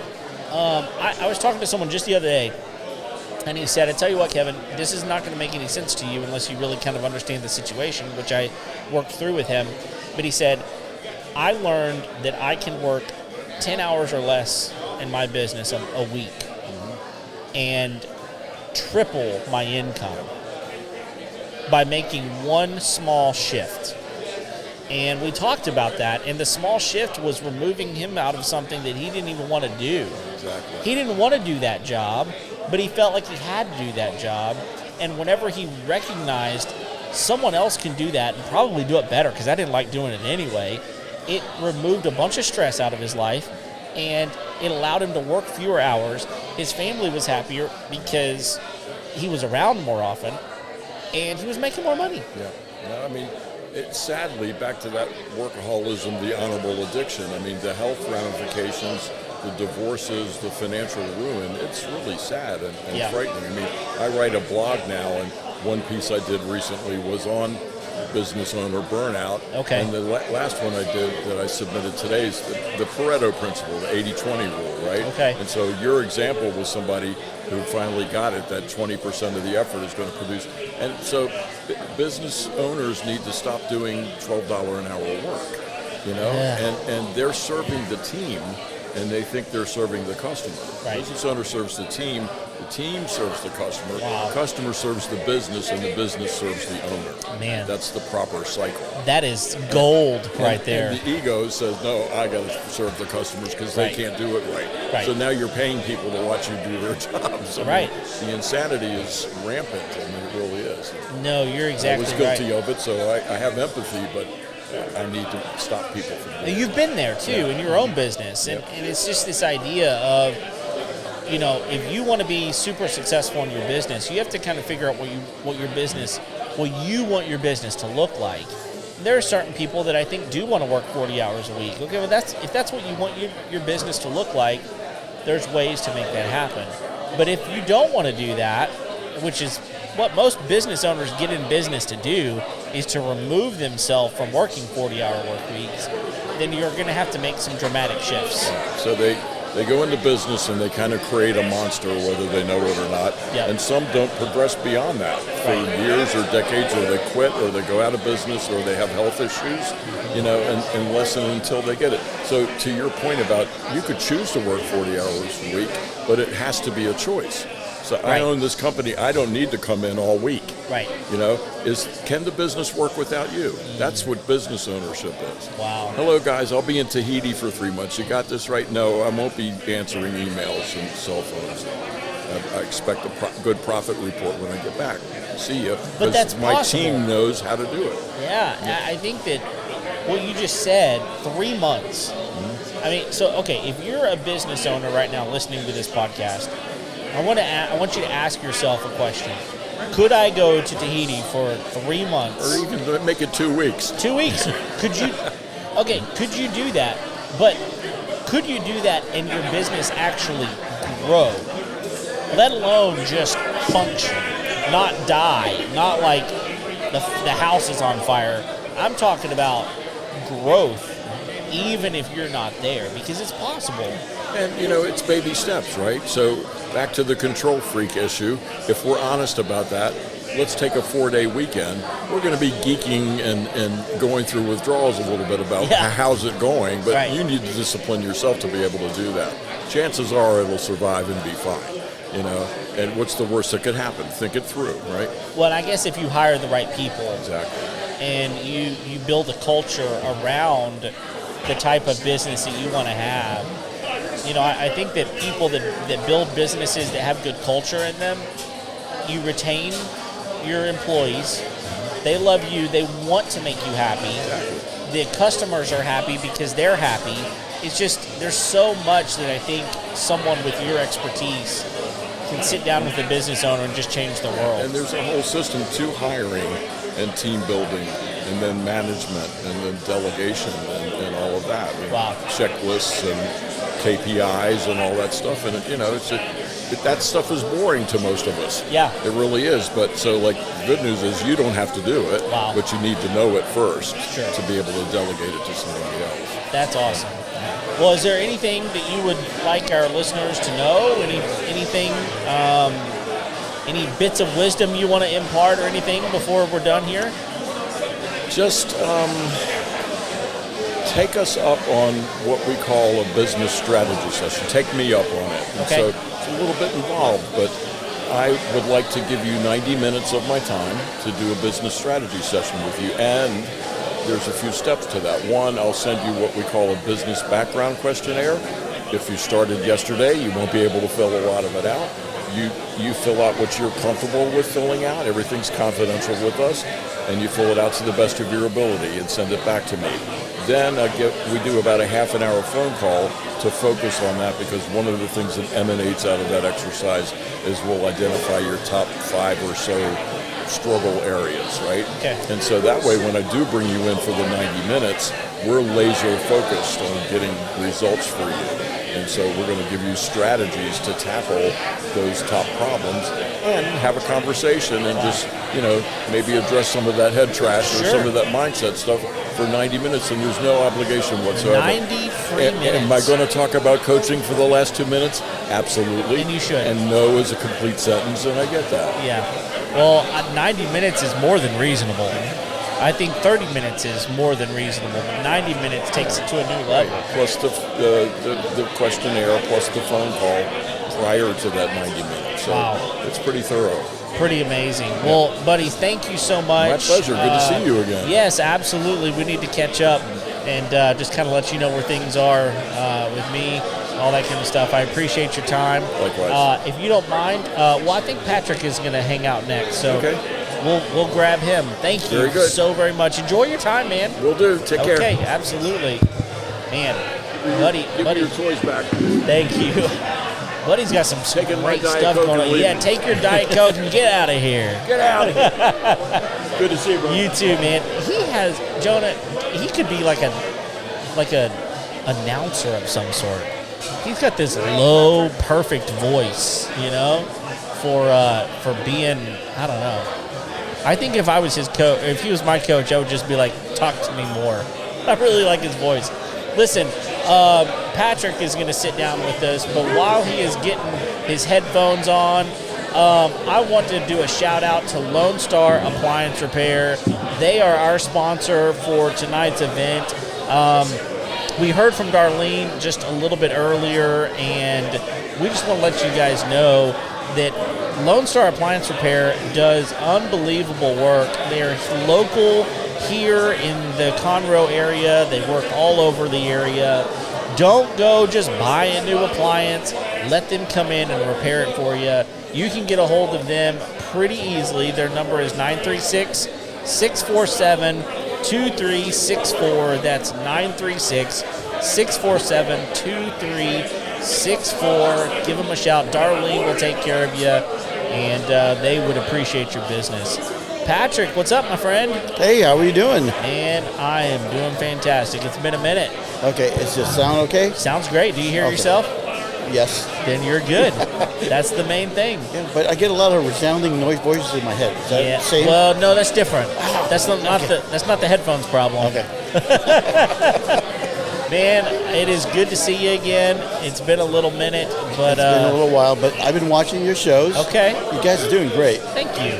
I was talking to someone just the other day, and he said, I tell you what, Kevin, this is not going to make any sense to you unless you really kind of understand the situation, which I worked through with him. But he said, I learned that I can work 10 hours or less in my business a week and triple my income by making one small shift. And we talked about that, and the small shift was removing him out of something that he didn't even want to do. Exactly. He didn't want to do that job, but he felt like he had to do that job. And whenever he recognized someone else can do that and probably do it better, because I didn't like doing it anyway, it removed a bunch of stress out of his life, and it allowed him to work fewer hours. His family was happier because he was around more often, and he was making more money. Yeah. I mean, sadly, back to that workaholism, the honorable addiction. I mean, the health ramifications, the divorces, the financial ruin, it's really sad and frightening. I mean, I write a blog now, and one piece I did recently was on business owner burnout. Okay. And the last one I did that I submitted today is the Pareto principle, the 80-20 rule, right? Okay. And so your example was somebody who finally got it, that 20% of the effort is going to produce. And so business owners need to stop doing $12 an hour work, and they're serving the team, and they think they're serving the customer. Right. Business owner serves the team, The team serves the customer. Wow. The customer serves the business, and the business serves the owner. Man. That's the proper cycle. That is gold right there. And the ego says, no, I got to serve the customers because they can't do it right. So now you're paying people to watch you do their jobs. The insanity is rampant. I mean, it really is. No, you're exactly right. I was guilty of it, so I have empathy, but I need to stop people from doing it. You've been there, too, in your own business. And it's just this idea of, you know, if you want to be super successful in your business, you have to kind of figure out what you want your business to look like. There are certain people that I think do want to work 40 hours a week. Okay, well, if that's what you want your business to look like, there's ways to make that happen. But if you don't want to do that, which is what most business owners get in business to do, is to remove themselves from working 40-hour work weeks, then you're going to have to make some dramatic shifts. So they go into business and they kind of create a monster, whether they know it or not. And some don't progress beyond that for years or decades, or they quit, or they go out of business, or they have health issues, you know, unless and until they get it. So to your point about, you could choose to work 40 hours a week, but it has to be a choice. So I own this company. I don't need to come in all week. You know, can the business work without you? That's what business ownership is. Wow. Hello, guys. I'll be in Tahiti for 3 months. You got this right? No, I won't be answering emails and cell phones. I expect a good profit report when I get back. See you. But that's my possible. team knows how to do it. Yeah, I think that what you just said, 3 months. I mean, so, okay, if you're a business owner right now listening to this podcast, I want you to ask yourself a question. Could I go to Tahiti for 3 months? Or even make it 2 weeks. 2 weeks. Could you do that? But could you do that and your business actually grow? Let alone just function, not die, not like the house is on fire. I'm talking about growth, even if you're not there, because it's possible. And, you know, it's baby steps, right? So back to the control freak issue. If we're honest about that, let's take a 4-day weekend. We're going to be geeking and going through withdrawals a little bit about how's it going, but you need to discipline yourself to be able to do that. Chances are it'll survive and be fine, you know. And what's the worst that could happen? Think it through, right? Well, I guess if you hire the right people. Exactly. And you build a culture around the type of business that you want to have. You know, I think that people that build businesses that have good culture in them, you retain your employees. They love you. They want to make you happy. The customers are happy because they're happy. It's just, there's so much that I think someone with your expertise can sit down with a business owner and just change the world. And there's a whole system to hiring and team building, and then management, and then delegation, and all of that. I mean, checklists and KPIs and all that stuff. And, you know, that stuff is boring to most of us. It really is. But so, like, the good news is you don't have to do it, but you need to know it first to be able to delegate it to somebody else. That's awesome. Well, is there anything that you would like our listeners to know? Anything, any bits of wisdom you want to impart or anything before we're done here? Just take us up on what we call a business strategy session. Take me up on it. And so it's a little bit involved, but I would like to give you 90 minutes of my time to do a business strategy session with you. And there's a few steps to that. One, I'll send you what we call a business background questionnaire. If you started yesterday, you won't be able to fill a lot of it out. You fill out what you're comfortable with filling out. Everything's confidential with us. And you fill it out to the best of your ability and send it back to me. Then we do about a half an hour phone call to focus on that, because one of the things that emanates out of that exercise is we'll identify your top 5 or so struggle areas, right? And so that way, when I do bring you in for the 90 minutes, we're laser focused on getting results for you. And so we're going to give you strategies to tackle those top problems and have a conversation and just, you know, maybe address some of that head trash or some of that mindset stuff for 90 minutes, and there's no obligation whatsoever. 90 free minutes. Am I going to talk about coaching for the last 2 minutes? Absolutely. And you should. And no is a complete sentence, and I get that. Yeah. Well, 90 minutes is more than reasonable. I think 30 minutes is more than reasonable. 90 minutes takes it to a new level. Plus the questionnaire, plus the phone call prior to that 90 minutes. So wow. It's pretty thorough. Pretty amazing. Well, buddy, thank you so much. My pleasure. Good to see you again. Yes, absolutely. We need to catch up and just kind of let you know where things are with me, all that kind of stuff. I appreciate your time. Likewise. If you don't mind, well, I think Patrick is going to hang out next, so we'll grab him. Thank you so very much. Enjoy your time, man. Will do. Take care. Okay, absolutely. Man, buddy. Give me your toys back. Thank you. Buddy's got some great stuff going on. Yeah, take your Diet Coke and get out of here. Get out of here. Good to see you, bro. You too, man. He has, Jonah, he could be like a announcer of some sort. He's got this low, perfect voice, you know, for being, I don't know. I think if I was his coach, if he was my coach, I would just be like, talk to me more. I really like his voice. Listen, Patrick is going to sit down with us, but while he is getting his headphones on, I want to do a shout out to Lone Star Appliance Repair. They are our sponsor for tonight's event. We heard from Darlene just a little bit earlier, and we just want to let you guys know that Lone Star Appliance Repair does unbelievable work. They are local here in the Conroe area. They work all over the area. Don't go just buy a new appliance. Let them come in and repair it for you. You can get a hold of them pretty easily. Their number is 936-647-2364. That's 936-647-2364. Give them a shout. Darlene will take care of you, and they would appreciate your business. Patrick, what's up, my friend? Hey, how are you doing? Man, I am doing fantastic. It's been a minute. Okay, is this sound okay? Sounds great. Do you hear yourself? Yes. Then you're good. That's the main thing. Yeah, but I get a lot of resounding noise voices in my head. Is that the same? Well, no, that's different. That's not the headphones problem. Okay. Man, it is good to see you again. It's been a little minute, but it's been a little while, but I've been watching your shows. Okay. You guys are doing great. Thank you.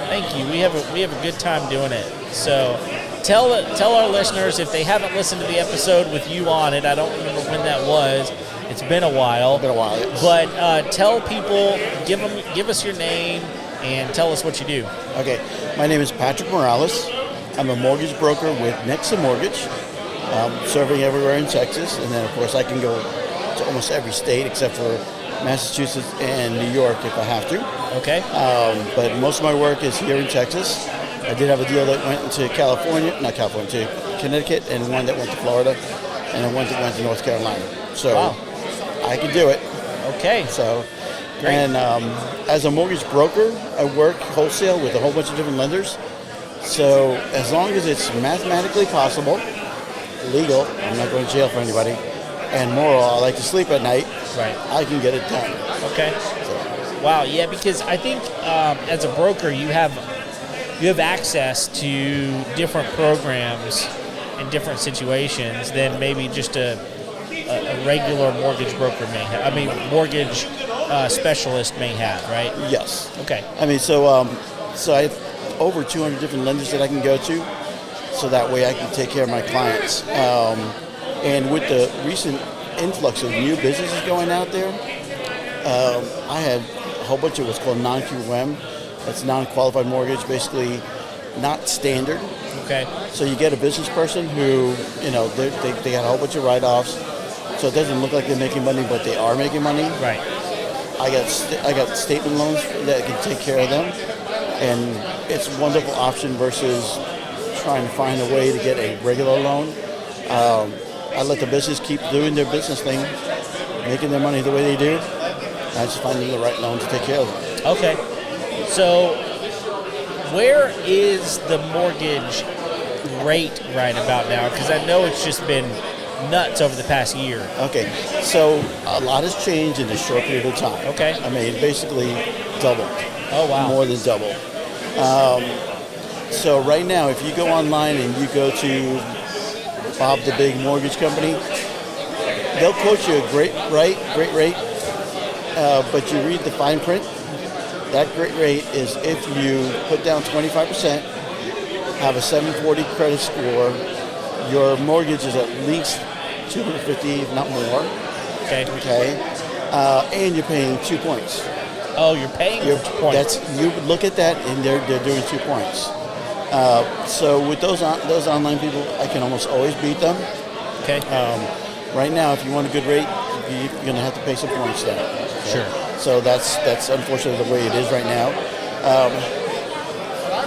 Thank you. We have a good time doing it. So tell our listeners, if they haven't listened to the episode with you on it, I don't remember when that was. It's been a while. Yes. But tell people, give us your name and tell us what you do. Okay. My name is Patrick Morales. I'm a mortgage broker with Nexa Mortgage, serving everywhere in Texas. And then, of course, I can go to almost every state except for Massachusetts and New York if I have to. Okay. But most of my work is here in Texas. I did have a deal that went into to Connecticut, and one that went to Florida, and one that went to North Carolina. So wow. I can do it. Okay. So, great. And as a mortgage broker, I work wholesale with a whole bunch of different lenders. So as long as it's mathematically possible, legal, I'm not going to jail for anybody, and moral, I like to sleep at night, right, I can get it done. Okay. So. Wow, yeah, because I think as a broker, you have access to different programs in different situations than maybe just a regular mortgage broker may have. I mean, mortgage specialist may have, right? Yes. Okay. I mean, so I have over 200 different lenders that I can go to, so that way I can take care of my clients. And with the recent influx of new businesses going out there, I have a whole bunch of what's called non-QM. That's non-qualified mortgage, basically not standard. Okay. So you get a business person who, they got a whole bunch of write-offs, so it doesn't look like they're making money, but they are making money. Right. I got statement loans that can take care of them, and it's a wonderful option versus trying to find a way to get a regular loan. I let the business keep doing their business thing, making their money the way they do. I just find them the right loan to take care of them. Okay. So where is the mortgage rate right about now? Because I know it's just been nuts over the past year. Okay. So a lot has changed in a short period of time. Okay. I mean, basically doubled. Oh, wow. More than double. So right now, if you go online and you go to Bob the Big Mortgage Company, they'll quote you a great rate, but you read the fine print. That great rate is if you put down 25%, have a 740 credit score, your mortgage is at least $250, if not more. Okay. Okay. And you're paying 2 points. Oh, you're paying for 2 points. You look at that, and they're doing 2 points. So with those online people, I can almost always beat them. Okay. Right now, if you want a good rate, you're going to have to pay some points down. Okay? Sure. So that's unfortunately the way it is right now.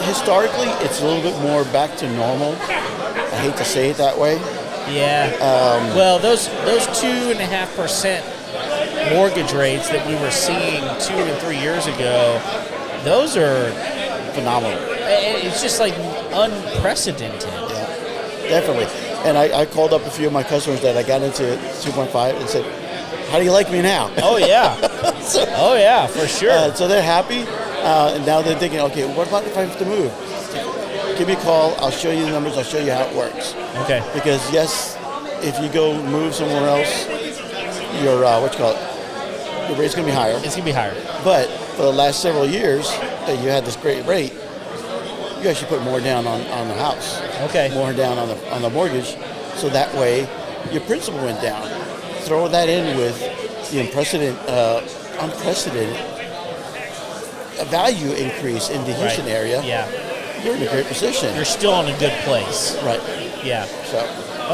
Historically, it's a little bit more back to normal. I hate to say it that way. Yeah. Well, those 2.5% mortgage rates that we were seeing 2 and 3 years ago, those are phenomenal. It's just like unprecedented. Yeah, definitely. And I called up a few of my customers that I got into 2.5 and said, "How do you like me now?" Oh yeah. Oh yeah, for sure. So they're happy. And now they're thinking, okay, what about if I have to move? Give me a call. I'll show you the numbers. I'll show you how it works. Okay. Because yes, if you go move somewhere else, your your rate's going to be higher. It's going to be higher. But for the last several years that you had this great rate, you actually put more down on the house. Okay. More down on the mortgage, so that way your principal went down. Throw that in with the unprecedented value increase in the Houston area. Yeah. You're in a great position. You're still in a good place. Right. Yeah. So.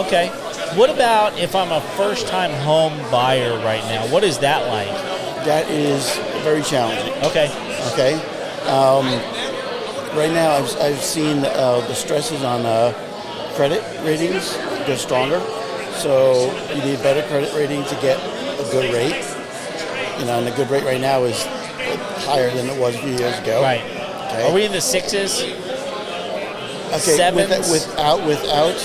Okay. What about if I'm a first-time home buyer right now? What is that like? That is very challenging. Okay. Okay. Right now, I've seen the stresses on credit ratings get stronger. So you need better credit rating to get a good rate. And the good rate right now is higher than it was a few years ago. Right. Okay. Are we in the 6s? Okay. 7s? Without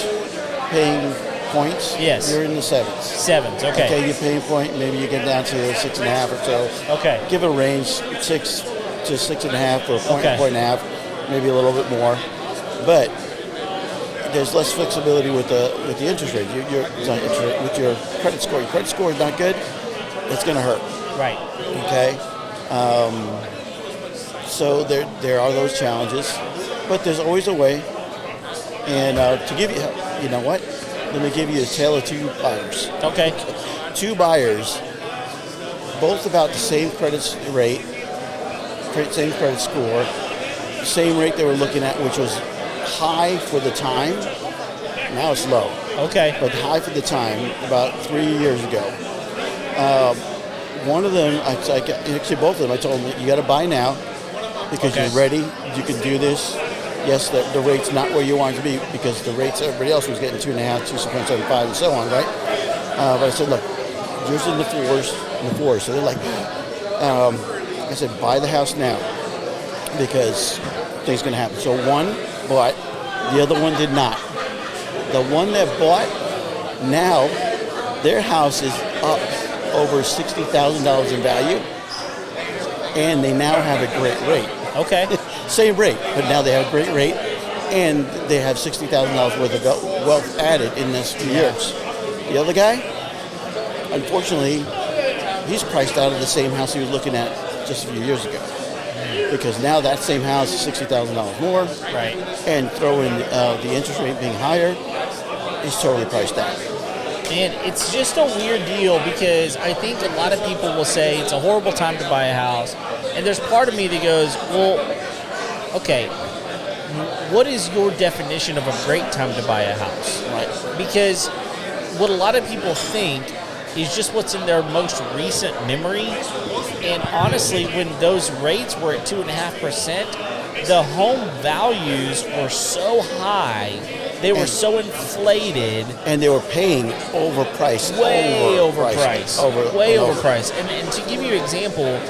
paying points. Yes. You're in the 7s. 7s. Okay. Okay. You pay a point. Maybe you get down to 6.5 or so. Okay. Give a range 6 to 6.5 or a point, Okay. point and a half, maybe a little bit more. But there's less flexibility with the interest rate. With your credit score. Your credit score is not good. It's going to hurt. Right. Okay. So there are those challenges, but there's always a way. And to give you, you know what? Let me give you a tale of two buyers. Okay. Two buyers, both about the same credit rate, same credit score, same rate they were looking at, which was high for the time. Now it's low. Okay. But high for the time, about 3 years ago. One of them, actually both of them, I told them, you got to buy now because Okay. you're ready. You can do this. Yes, the rate's not where you want it to be because the rates everybody else was getting 2.5, 2.75, and so on, right? But I said, look, yours in the fours. So they're like, I said, buy the house now because things going to happen. So one bought, the other one did not. The one that bought, now their house is up over $60,000 in value, and they now have a great rate. Okay. Same rate, but now they have a great rate, and they have $60,000 worth of wealth added in this few years. The other guy, unfortunately, he's priced out of the same house he was looking at just a few years ago, because now that same house is $60,000 more, Right. and throw in the interest rate being higher, he's totally priced out. And it's just a weird deal because I think a lot of people will say it's a horrible time to buy a house. And there's part of me that goes, well, okay, what is your definition of a great time to buy a house? Right. Because what a lot of people think is just what's in their most recent memory. And honestly, when those rates were at 2.5%, the home values were so high. They were so inflated. And they were paying overpriced. Way overpriced. overpriced. And to give you an example,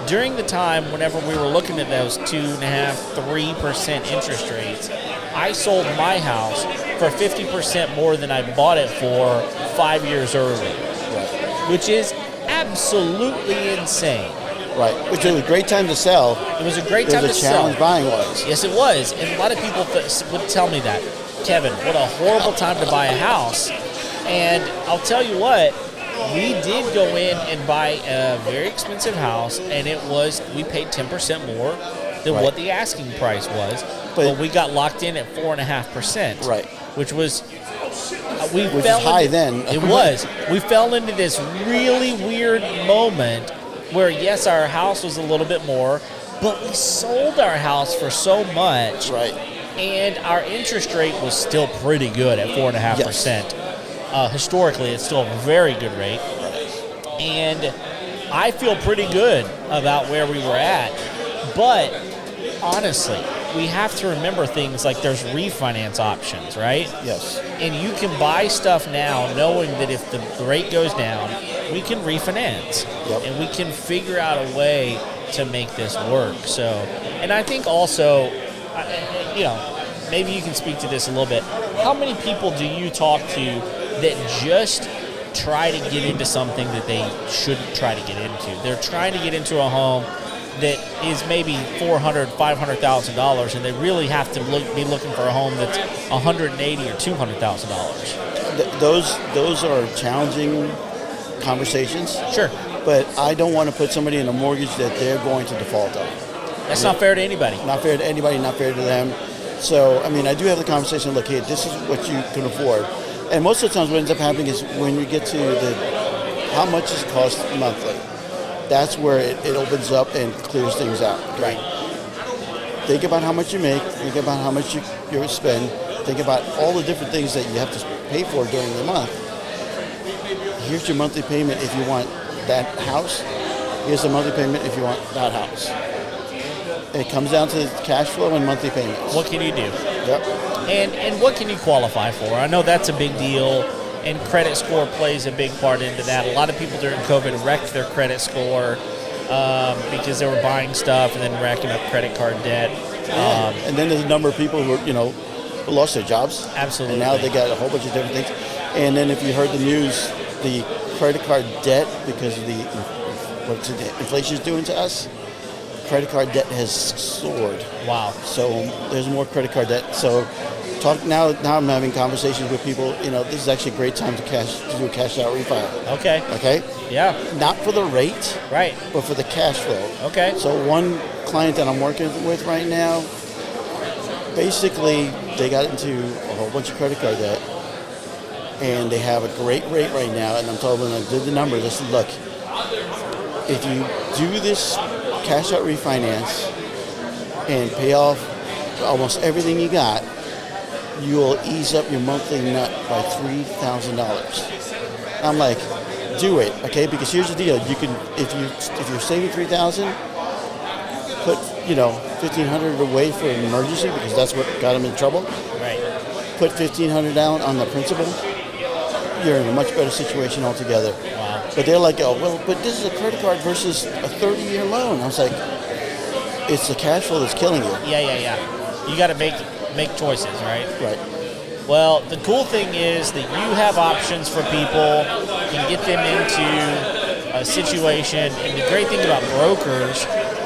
during the time whenever we were looking at those 2.5%, 3% interest rates, I sold my house for 50% more than I bought it for 5 years earlier. Right. Which is absolutely insane. Right, which was a great time to sell. It was a great time to sell. It was a challenge buying was. Yes, it was. And a lot of people would tell me that. Kevin, what a horrible time to buy a house. And I'll tell you what, we did go in and buy a very expensive house, and we paid 10% more than Right. what the asking price was. But we got locked in at 4.5%. Right. Which was... Which is high then. It was. We fell into this really weird moment where, yes, our house was a little bit more, but we sold our house for so much. Right. And our interest rate was still pretty good at 4.5%. Historically, it's still a very good rate. And I feel pretty good about where we were at. But honestly, we have to remember things like there's refinance options, right? Yes. And you can buy stuff now knowing that if the rate goes down, we can refinance. Yep. And we can figure out a way to make this work. So, and I think also, maybe you can speak to this a little bit. How many people do you talk to that just try to get into something that they shouldn't try to get into? They're trying to get into a home that is maybe $400,000, $500,000, and they really have to be looking for a home that's $180,000 or $200,000. Those are challenging conversations. Sure. But I don't want to put somebody in a mortgage that they're going to default on. That's not fair to anybody. Not fair to anybody, not fair to them. So, I do have the conversation, look, hey, this is what you can afford. And most of the times what ends up happening is when you get to how much does it cost monthly, that's where it opens up and clears things out. Right. Think about how much you make, think about how much you spend, think about all the different things that you have to pay for during the month. Here's your monthly payment if you want that house. Here's the monthly payment if you want that house. It comes down to cash flow and monthly payments. What can you do? Yep. And what can you qualify for? I know that's a big deal, and credit score plays a big part into that. A lot of people during COVID wrecked their credit score because they were buying stuff and then racking up credit card debt. And then there's a number of people who lost their jobs. Absolutely. And now they got a whole bunch of different things. And then if you heard the news, the credit card debt, because of what the inflation is doing to us, credit card debt has soared. Wow. So there's more credit card debt. So now I'm having conversations with people, this is actually a great time to do a cash out refi. Okay. Okay? Yeah. Not for the rate. Right. But for the cash flow. Okay. So one client that I'm working with right now, basically they got into a whole bunch of credit card debt and they have a great rate right now, and I'm told when I did the numbers, I said, look, if you do this cash out refinance and pay off almost everything you got, you will ease up your monthly nut by $3,000. I'm like, do it, okay? Because here's the deal: you can, if you're saving $3,000, put $1,500 away for an emergency because that's what got them in trouble. Right. Put $1,500 down on the principal. You're in a much better situation altogether. Wow. But they're like, but this is a credit card versus a 30-year loan. I was like, it's the cash flow that's killing you. Yeah. You got to make choices, right? Right. Well, the cool thing is that you have options for people, can get them into a situation, and the great thing about brokers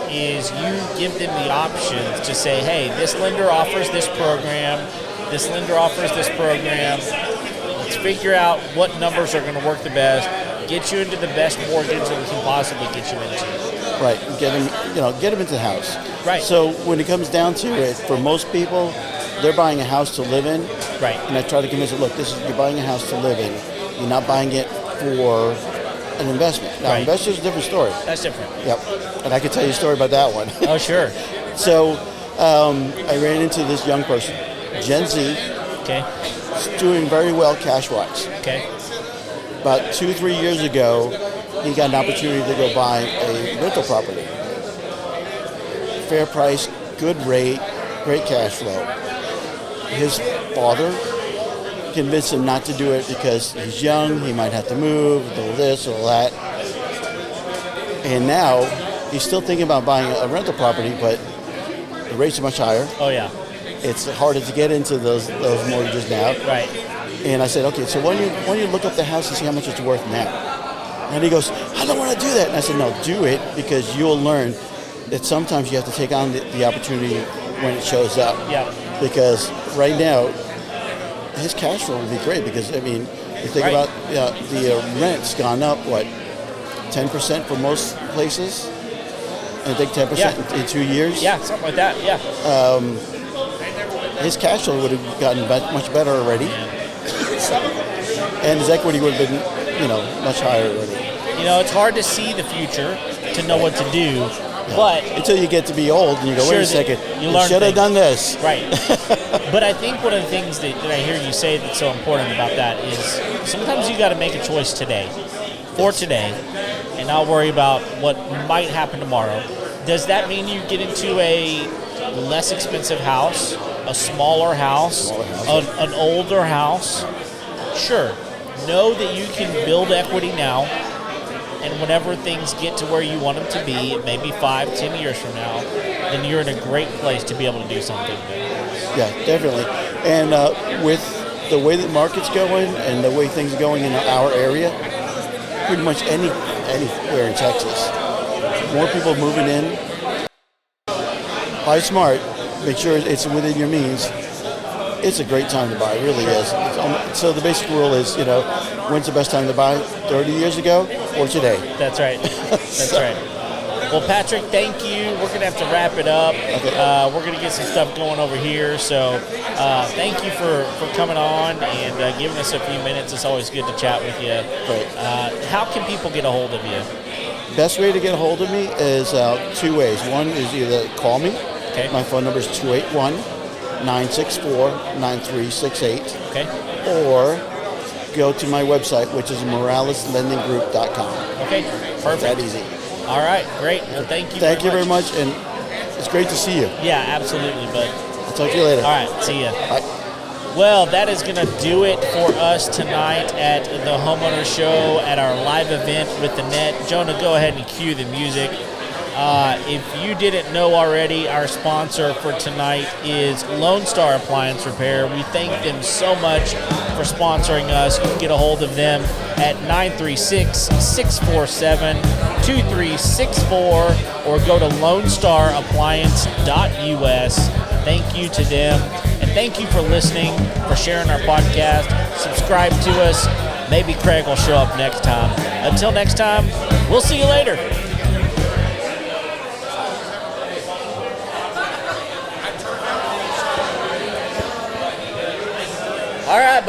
is you give them the options to say, hey, this lender offers this program, this lender offers this program. Let's figure out what numbers are going to work the best, get you into the best mortgage that we can possibly get you into. Right. Get them into the house. Right. So when it comes down to it, for most people, they're buying a house to live in. Right. And I try to convince them, look, you're buying a house to live in. You're not buying it for an investment. Now, right. Investors is a different story. That's different. Yep. And I could tell you a story about that one. Oh, sure. So I ran into this young person, Gen Z. Okay. Doing very well cash-wise. Okay. About 2-3 years ago, he got an opportunity to go buy a rental property. Fair price, good rate, great cash flow. His father convinced him not to do it because he's young, he might have to move, do this or that. And now he's still thinking about buying a rental property, but the rates are much higher. Oh, yeah. It's harder to get into those mortgages now. Right. And I said, okay, so why don't you look up the house and see how much it's worth now? And he goes, I don't want to do that. And I said, no, do it, because you'll learn that sometimes you have to take on the opportunity when it shows up. Yeah. Because right now, his cash flow would be great because, you think right. about the rent's gone up, 10% for most places? I think 10% in 2 years? Yeah, something like that, yeah. His cash flow would have gotten much better already. And his equity would have been, much higher already. It's hard to see the future. To to know what to do. But until you get to be old and you go, wait a second, you should have done this. Right. But I think one of the things that I hear you say that's so important about that is sometimes you got to make a choice today, for today, and not worry about what might happen tomorrow. Does that mean you get into a less expensive house, a smaller house, an older house? Sure. Know that you can build equity now, and whenever things get to where you want them to be, maybe 5-10 years from now, then you're in a great place to be able to do something big. Yeah, definitely. And with the way the market's going and the way things are going in our area, pretty much anywhere in Texas, more people moving in. Buy smart. Make sure it's within your means. It's a great time to buy. It really is. So the basic rule is, when's the best time to buy? 30 years ago or today? That's right. That's right. Well, Patrick, thank you. We're going to have to wrap it up. Okay. We're going to get some stuff going over here. So thank you for coming on and giving us a few minutes. It's always good to chat with you. Great. How can people get a hold of you? Best way to get a hold of me is 2 ways. One is either call me. Okay. My phone number is 281-964-9368. Okay. Or go to my website, which is moraleslendinggroup.com. Okay. Perfect. That easy. All right. Great. Well, thank you. Thank you very much, and it's great to see you. Yeah, absolutely, bud. I'll talk to you later. All right. See ya. Bye. Well, that is going to do it for us tonight at the Homeowner Show at our live event with the net. Jonah, go ahead and cue the music. If you didn't know already, our sponsor for tonight is Lone Star Appliance Repair. We thank them so much for sponsoring us. You can get a hold of them at 936-647-2364 or go to LoneStarAppliance.us. Thank you to them. And thank you for listening, for sharing our podcast. Subscribe to us. Maybe Craig will show up next time. Until next time, we'll see you later. All right, buddy.